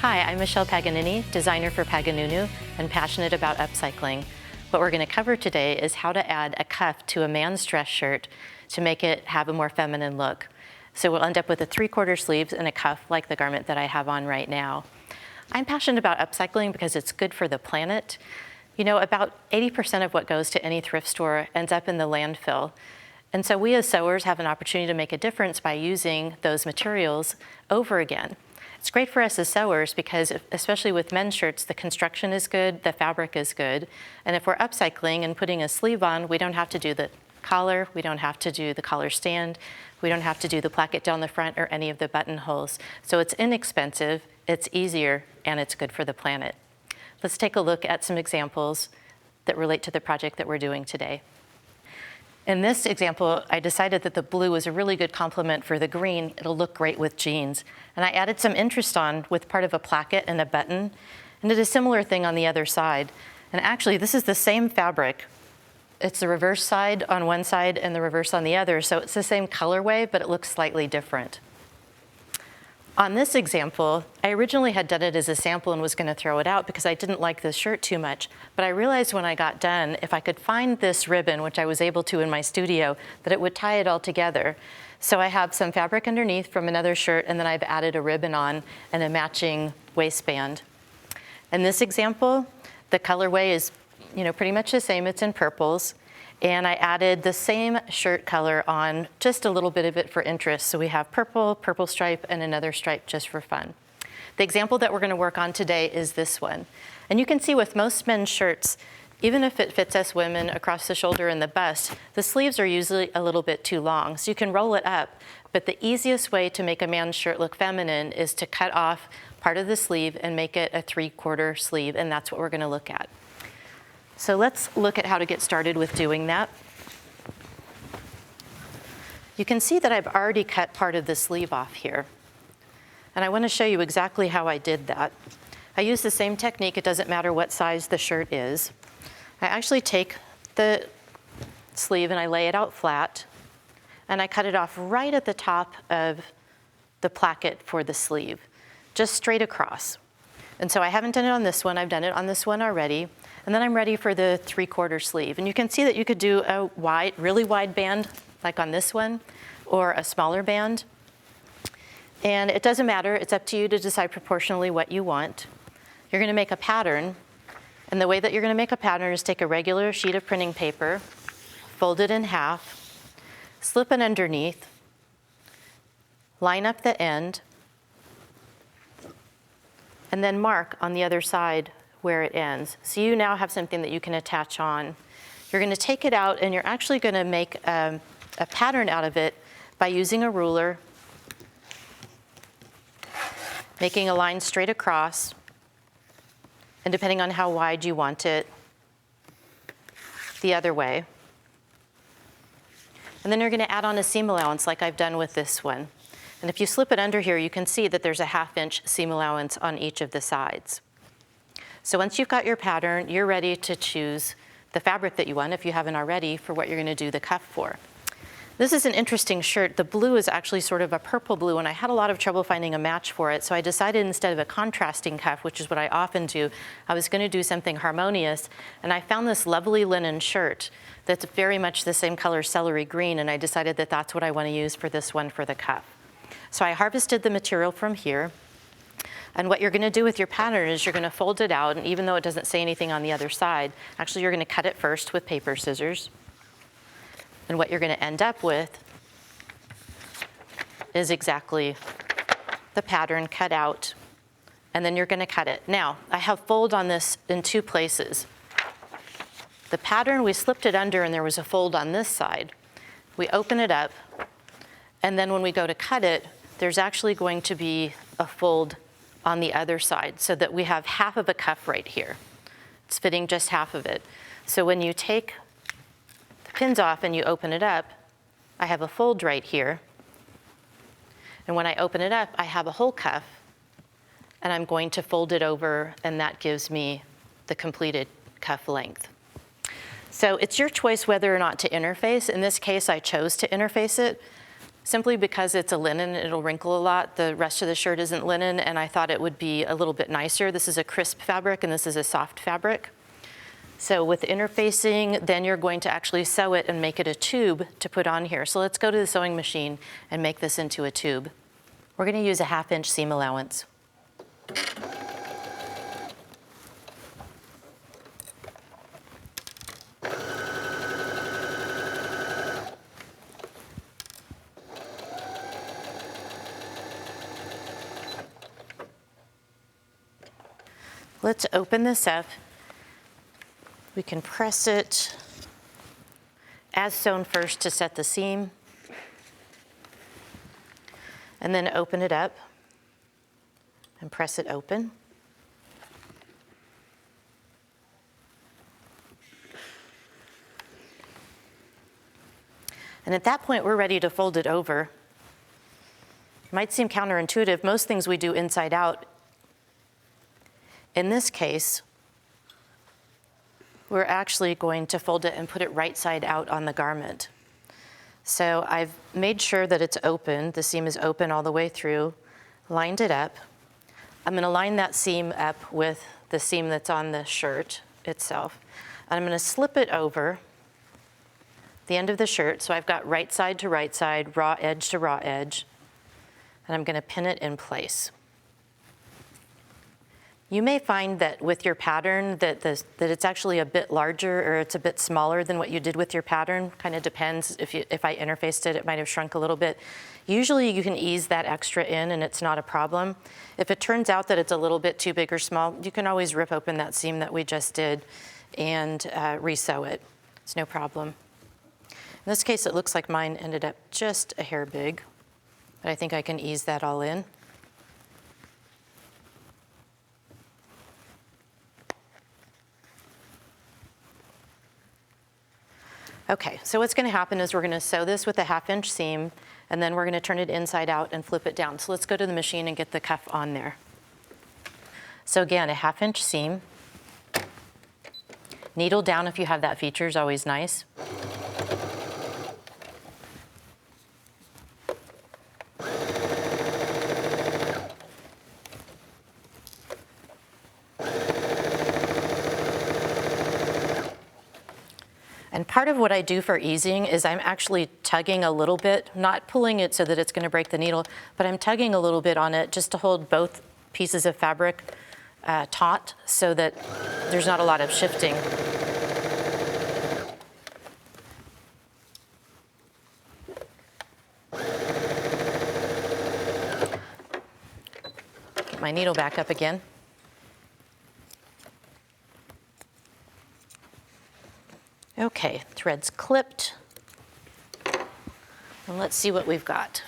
Hi, I'm Michelle Paganini, designer for Paganunu, and passionate about upcycling. What we're going to cover today is how to add a cuff to a man's dress shirt to make it have a more feminine look. So we'll end up with a 3/4 sleeves and a cuff like the garment that I have on right now. I'm passionate about upcycling because it's good for the planet. You know, about 80% of what goes to any thrift store ends up in the landfill. And so we as sewers have an opportunity to make a difference by using those materials over again. It's great for us as sewers because, especially with men's shirts, the construction is good, the fabric is good, and if we're upcycling and putting a sleeve on, we don't have to do the collar, we don't have to do the collar stand, we don't have to do the placket down the front or any of the buttonholes. So it's inexpensive, it's easier, and it's good for the planet. Let's take a look at some examples that relate to the project that we're doing today. In this example, I decided that the blue was a really good complement for the green. It'll look great with jeans. And I added some interest on with part of a placket and a button, and did a similar thing on the other side. And actually, this is the same fabric. It's the reverse side on one side and the reverse on the other, so it's the same colorway, but it looks slightly different. On this example, I originally had done it as a sample and was going to throw it out because I didn't like this shirt too much. But I realized when I got done, if I could find this ribbon, which I was able to in my studio, that it would tie it all together. So I have some fabric underneath from another shirt, and then I've added a ribbon on and a matching waistband. In this example, the colorway is, pretty much the same. It's in purples. And I added the same shirt color on, just a little bit of it for interest. So we have purple, purple stripe, and another stripe just for fun. The example that we're going to work on today is this one. And you can see with most men's shirts, even if it fits us women across the shoulder and the bust, the sleeves are usually a little bit too long. So you can roll it up. But the easiest way to make a man's shirt look feminine is to cut off part of the sleeve and make it a 3/4 sleeve. And that's what we're going to look at. So let's look at how to get started with doing that. You can see that I've already cut part of the sleeve off here. And I want to show you exactly how I did that. I use the same technique. It doesn't matter what size the shirt is. I actually take the sleeve and I lay it out flat. And I cut it off right at the top of the placket for the sleeve, just straight across. And so I haven't done it on this one. I've done it on this one already. And then I'm ready for the 3/4 sleeve. And you can see that you could do a really wide band, like on this one, or a smaller band. And it doesn't matter. It's up to you to decide proportionally what you want. You're going to make a pattern. And the way that you're going to make a pattern is take a regular sheet of printing paper, fold it in half, slip it underneath, line up the end, and then mark on the other side where it ends. So you now have something that you can attach on. You're going to take it out and you're actually going to make a pattern out of it by using a ruler, making a line straight across, and depending on how wide you want it, the other way. And then you're going to add on a seam allowance like I've done with this one. And if you slip it under here, you can see that there's a 1/2 inch seam allowance on each of the sides. So once you've got your pattern, you're ready to choose the fabric that you want, if you haven't already, for what you're going to do the cuff for. This is an interesting shirt. The blue is actually sort of a purple blue, and I had a lot of trouble finding a match for it. So I decided instead of a contrasting cuff, which is what I often do, I was going to do something harmonious. And I found this lovely linen shirt that's very much the same color, celery green, and I decided that that's what I want to use for this one for the cuff. So I harvested the material from here. And what you're going to do with your pattern is you're going to fold it out, and even though it doesn't say anything on the other side, actually you're going to cut it first with paper scissors. And what you're going to end up with is exactly the pattern cut out, and then you're going to cut it. Now, I have fold on this in 2 places. The pattern, we slipped it under and there was a fold on this side. We open it up, and then when we go to cut it, there's actually going to be a fold on the other side, so that we have 1/2 of a cuff right here. It's fitting just 1/2 of it. So when you take the pins off and you open it up, I have a fold right here. And when I open it up, I have a whole cuff, and I'm going to fold it over, and that gives me the completed cuff length. So it's your choice whether or not to interface. In this case, I chose to interface it. Simply because it's a linen, it'll wrinkle a lot. The rest of the shirt isn't linen, and I thought it would be a little bit nicer. This is a crisp fabric, and this is a soft fabric. So with interfacing, then you're going to actually sew it and make it a tube to put on here. So let's go to the sewing machine and make this into a tube. We're going to use a 1/2 inch seam allowance. Let's open this up. We can press it as sewn first to set the seam, and then open it up and press it open. And at that point, we're ready to fold it over. It might seem counterintuitive. Most things we do inside out. In this case, we're actually going to fold it and put it right side out on the garment. So I've made sure that it's open. The seam is open all the way through, lined it up. I'm going to line that seam up with the seam that's on the shirt itself. And I'm going to slip it over the end of the shirt. So I've got right side to right side, raw edge to raw edge. And I'm going to pin it in place. You may find that with your pattern that it's actually a bit larger or it's a bit smaller than what you did with your pattern. Kind of depends. If I interfaced it, it might have shrunk a little bit. Usually you can ease that extra in and it's not a problem. If it turns out that it's a little bit too big or small, you can always rip open that seam that we just did and re-sew it. It's no problem. In this case, it looks like mine ended up just a hair big, but I think I can ease that all in. Okay, so what's going to happen is we're going to sew this with a 1/2 inch seam, and then we're going to turn it inside out and flip it down. So let's go to the machine and get the cuff on there. So again, a 1/2 inch seam. Needle down if you have that feature is always nice. And part of what I do for easing is I'm actually tugging a little bit, not pulling it so that it's going to break the needle, but I'm tugging a little bit on it just to hold both pieces of fabric taut so that there's not a lot of shifting. Get my needle back up again. Okay, thread's clipped. And let's see what we've got.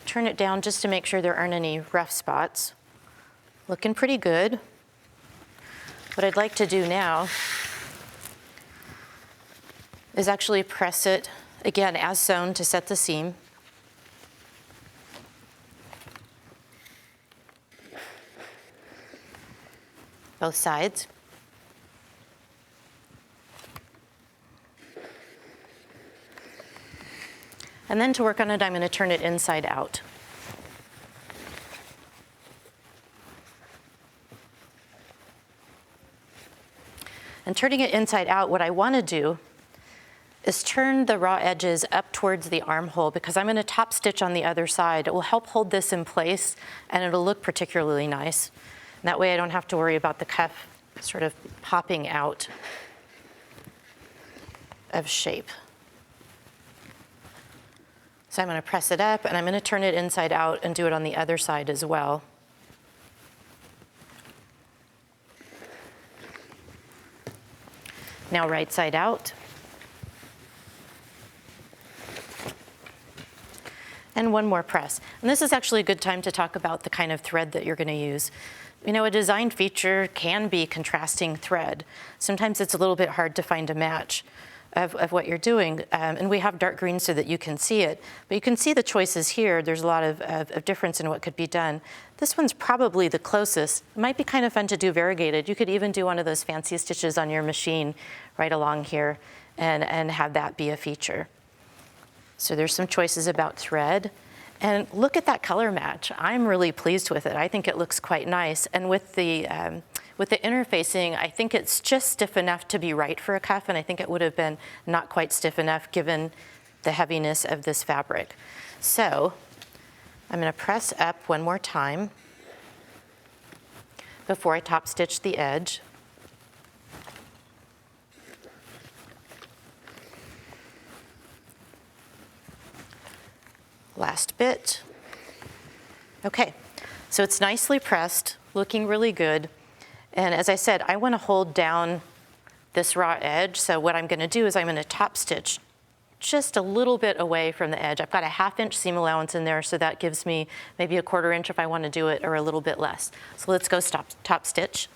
Turn it down just to make sure there aren't any rough spots. Looking pretty good. What I'd like to do now is actually press it, again, as sewn to set the seam. Both sides. And then to work on it, I'm going to turn it inside out. And turning it inside out, what I want to do is turn the raw edges up towards the armhole because I'm going to top stitch on the other side. It will help hold this in place and it'll look particularly nice. And that way I don't have to worry about the cuff sort of popping out of shape. So I'm going to press it up and I'm going to turn it inside out and do it on the other side as well. Now right side out. And one more press. And this is actually a good time to talk about the kind of thread that you're going to use. You know, a design feature can be contrasting thread. Sometimes it's a little bit hard to find a match of what you're doing. And we have dark green so that you can see it. But you can see the choices here. There's a lot of difference in what could be done. This one's probably the closest. It might be kind of fun to do variegated. You could even do one of those fancy stitches on your machine right along here and have that be a feature. So there's some choices about thread. And look at that color match. I'm really pleased with it. I think it looks quite nice. And with the interfacing, I think it's just stiff enough to be right for a cuff, and I think it would have been not quite stiff enough given the heaviness of this fabric. So I'm going to press up one more time before I top stitch the edge. Last bit. Okay, so it's nicely pressed, looking really good. And as I said, I want to hold down this raw edge. So what I'm going to do is I'm going to top stitch just a little bit away from the edge. I've got a 1/2 inch seam allowance in there, so that gives me maybe a 1/4 inch if I want to do it, or a little bit less. So let's go top stitch.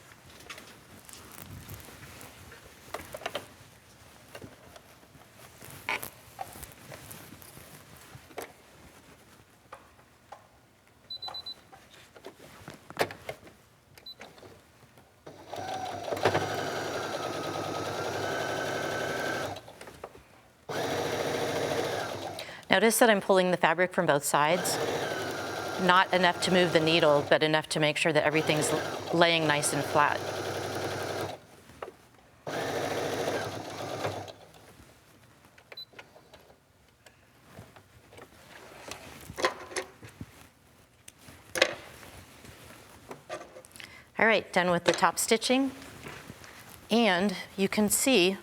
Notice that I'm pulling the fabric from both sides. Not enough to move the needle, but enough to make sure that everything's laying nice and flat. All right, done with the top stitching. And you can see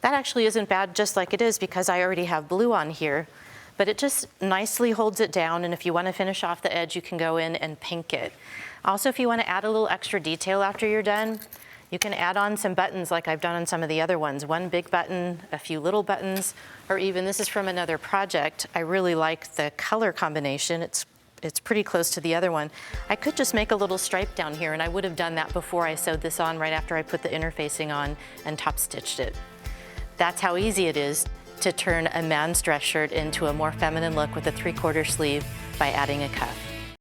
that actually isn't bad just like it is, because I already have blue on here, but it just nicely holds it down. And if you want to finish off the edge, you can go in and pink it. Also, if you want to add a little extra detail after you're done, you can add on some buttons like I've done on some of the other ones. One big button, a few little buttons, or even this is from another project. I really like the color combination. It's pretty close to the other one. I could just make a little stripe down here, and I would have done that before I sewed this on, right after I put the interfacing on and top stitched it. That's how easy it is to turn a man's dress shirt into a more feminine look with a 3/4 sleeve by adding a cuff.